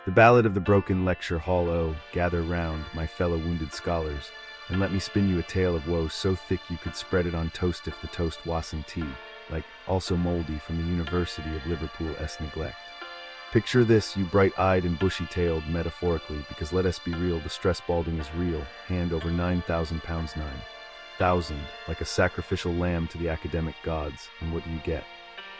The Ballad of the Broken Lecture Hall. O, gather round, my fellow wounded scholars, and let me spin you a tale of woe so thick you could spread it on toast if the toast wasn't tea, like also moldy from the University of Liverpool-s neglect. Picture this, you bright-eyed and bushy-tailed, metaphorically, because let us be real, the stress balding is real, hand over 9,000 pounds 9,000, like a sacrificial lamb to the academic gods, and what do you get?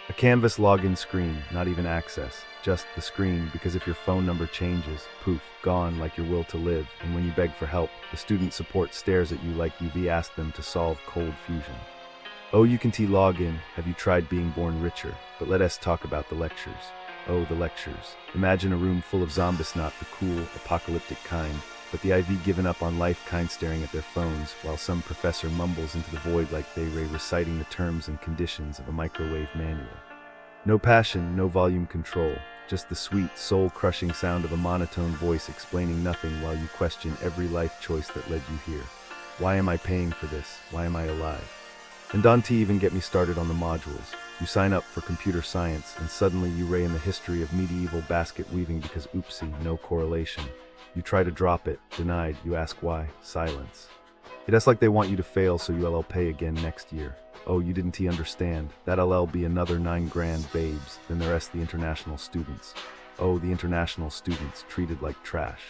A canvas login screen, not even access, just the screen, because if your phone number changes, poof, gone like your will to live, and when you beg for help, the student support stares at you like you've asked them to solve cold fusion. Oh, you can login, have you tried being born richer? But let us talk about the lectures. Oh, the lectures. Imagine a room full of zombies, not the cool, apocalyptic kind, but the IV given up on life kind staring at their phones, while some professor mumbles into the void like they were reciting the terms and conditions of a microwave manual. No passion, no volume control, just the sweet, soul-crushing sound of a monotone voice explaining nothing while you question every life choice that led you here. Why am I paying for this? Why am I alive? And don't even get me started on the modules. You sign up for computer science, and suddenly you ray in the history of medieval basket weaving because oopsie, no correlation. You try to drop it, denied, you ask why, silence. It's like they want you to fail so you'll pay again next year. Oh, you didn't understand, that'll be another 9 grand babes, then the rest the international students. Oh, the international students, treated like trash.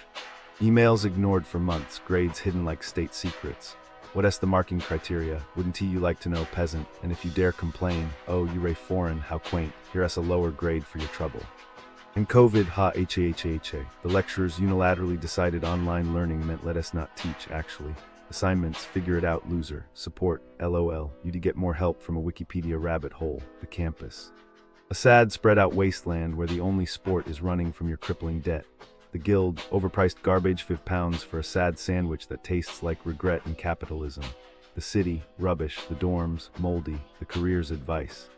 Emails ignored for months, grades hidden like state secrets. What's the marking criteria? Wouldn't you like to know, peasant? And if you dare complain, oh, you ray foreign, how quaint, here's a lower grade for your trouble. And COVID, the lecturers unilaterally decided online learning meant let us not teach, actually. Assignments, figure it out, loser. Support, LOL, you'd get more help from a Wikipedia rabbit hole, the campus. A sad, spread-out wasteland where the only sport is running from your crippling debt. The guild, overpriced garbage, £5 for a sad sandwich that tastes like regret and capitalism. The city, rubbish, the dorms, moldy, the career's advice.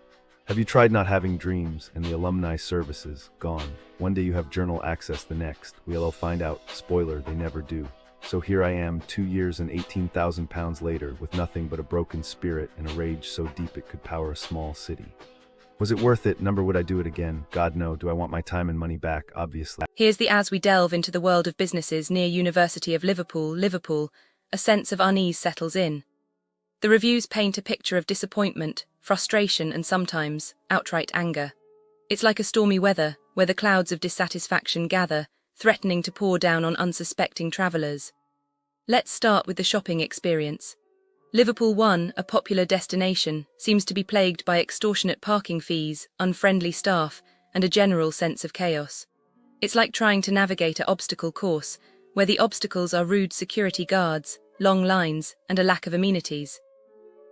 Have you tried not having dreams, and the alumni services, gone? One day you have journal access, the next. We'll all find out, spoiler, they never do. So here I am, 2 years and 18,000 pounds later, with nothing but a broken spirit and a rage so deep it could power a small city. Was it worth it? Number, would I do it again? God no. Do I want my time and money back? Obviously. Here's the as we delve into the world of businesses near University of Liverpool, a sense of unease settles in. The reviews paint a picture of disappointment, frustration, and sometimes outright anger. It's like a stormy weather, where the clouds of dissatisfaction gather, threatening to pour down on unsuspecting travelers. Let's start with the shopping experience. Liverpool 1, a popular destination, seems to be plagued by extortionate parking fees, unfriendly staff, and a general sense of chaos. It's like trying to navigate an obstacle course, where the obstacles are rude security guards, long lines, and a lack of amenities.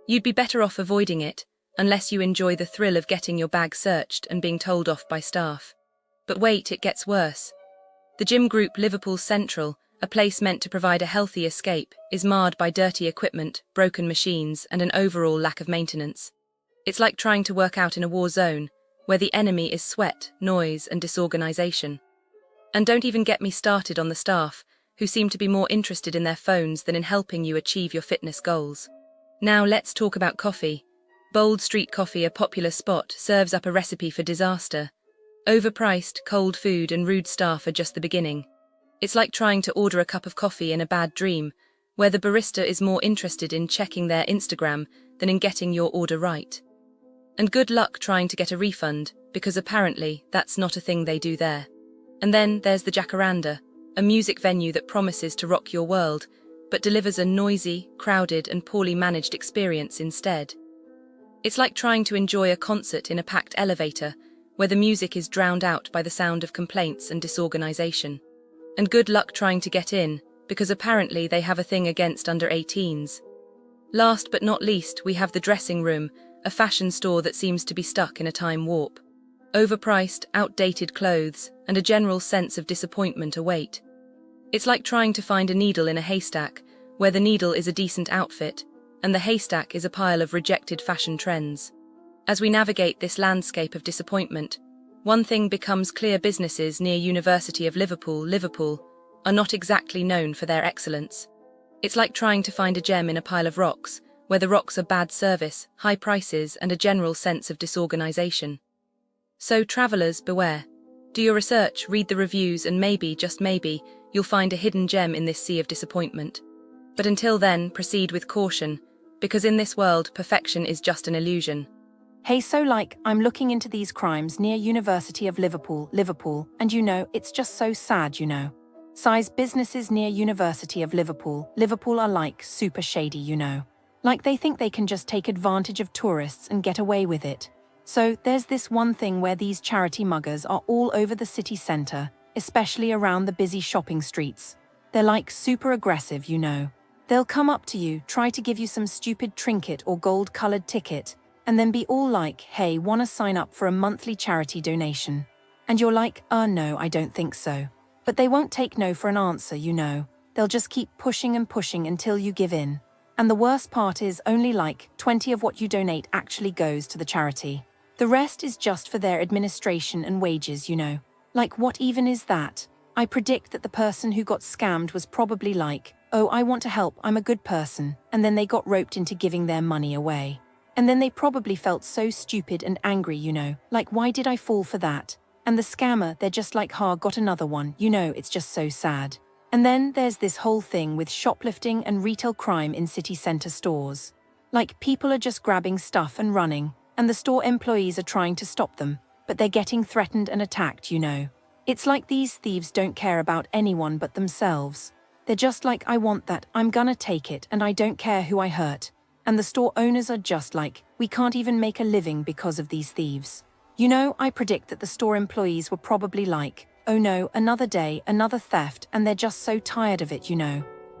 You'd be better off avoiding it, unless you enjoy the thrill of getting your bag searched and being told off by staff. But wait, it gets worse. The gym group Liverpool Central, a place meant to provide a healthy escape, is marred by dirty equipment, broken machines, and an overall lack of maintenance. It's like trying to work out in a war zone, where the enemy is sweat, noise, and disorganization. And don't even get me started on the staff, who seem to be more interested in their phones than in helping you achieve your fitness goals. Now let's talk about coffee. Bold Street Coffee, a popular spot, serves up a recipe for disaster. Overpriced, cold food, and rude staff are just the beginning. It's like trying to order a cup of coffee in a bad dream, where the barista is more interested in checking their Instagram than in getting your order right. And good luck trying to get a refund, because apparently that's not a thing they do there. And then there's the Jacaranda, a music venue that promises to rock your world, but delivers a noisy, crowded, and poorly managed experience instead. It's like trying to enjoy a concert in a packed elevator, where the music is drowned out by the sound of complaints and disorganization. And good luck trying to get in, because apparently they have a thing against under 18s. Last but not least, we have the dressing room, a fashion store that seems to be stuck in a time warp. Overpriced, outdated clothes, and a general sense of disappointment await. It's like trying to find a needle in a haystack, where the needle is a decent outfit, and the haystack is a pile of rejected fashion trends. As we navigate this landscape of disappointment, one thing becomes clear: businesses near University of Liverpool, are not exactly known for their excellence. It's like trying to find a gem in a pile of rocks, where the rocks are bad service, high prices, and a general sense of disorganization. So travelers, beware. Do your research, read the reviews, and maybe, just maybe, you'll find a hidden gem in this sea of disappointment. But until then, proceed with caution, because in this world, perfection is just an illusion. Hey, I'm looking into these crimes near University of Liverpool, and it's just so sad, Size businesses near University of Liverpool are like super shady, Like they think they can just take advantage of tourists and get away with it. So there's this one thing where these charity muggers are all over the city centre, especially around the busy shopping streets. They're like super aggressive, They'll come up to you, try to give you some stupid trinket or gold-coloured ticket, and then be all like, hey, wanna sign up for a monthly charity donation? And you're like, no, I don't think so. But they won't take no for an answer, They'll just keep pushing and pushing until you give in. And the worst part is only like 20 of what you donate actually goes to the charity. The rest is just for their administration and wages, Like what even is that? I predict that the person who got scammed was probably like, oh, I want to help, I'm a good person, and then they got roped into giving their money away. And then they probably felt so stupid and angry, like why did I fall for that? And the scammer, they're just like, got another one, it's just so sad. And then there's this whole thing with shoplifting and retail crime in city centre stores. Like people are just grabbing stuff and running, and the store employees are trying to stop them, but they're getting threatened and attacked, It's like these thieves don't care about anyone but themselves. They're just like, I want that, I'm gonna take it, and I don't care who I hurt. And the store owners are just like, we can't even make a living because of these thieves. I predict that the store employees were probably like, oh no, another day, another theft, and they're just so tired of it,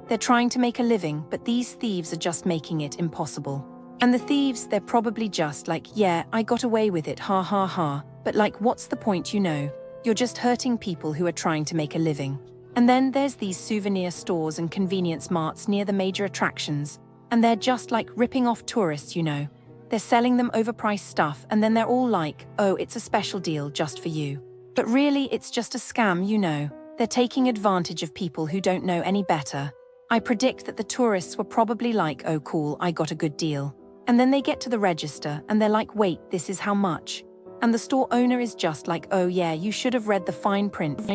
They're trying to make a living, but these thieves are just making it impossible. And the thieves, they're probably just like, yeah, I got away with it, ha ha ha, but like, what's the point, You're just hurting people who are trying to make a living. And then there's these souvenir stores and convenience marts near the major attractions, and they're just like ripping off tourists, They're selling them overpriced stuff, and then they're all like, oh, it's a special deal just for you. But really, it's just a scam, They're taking advantage of people who don't know any better. I predict that the tourists were probably like, oh cool, I got a good deal. And then they get to the register, and they're like, wait, this is how much? And the store owner is just like, oh yeah, you should have read the fine print.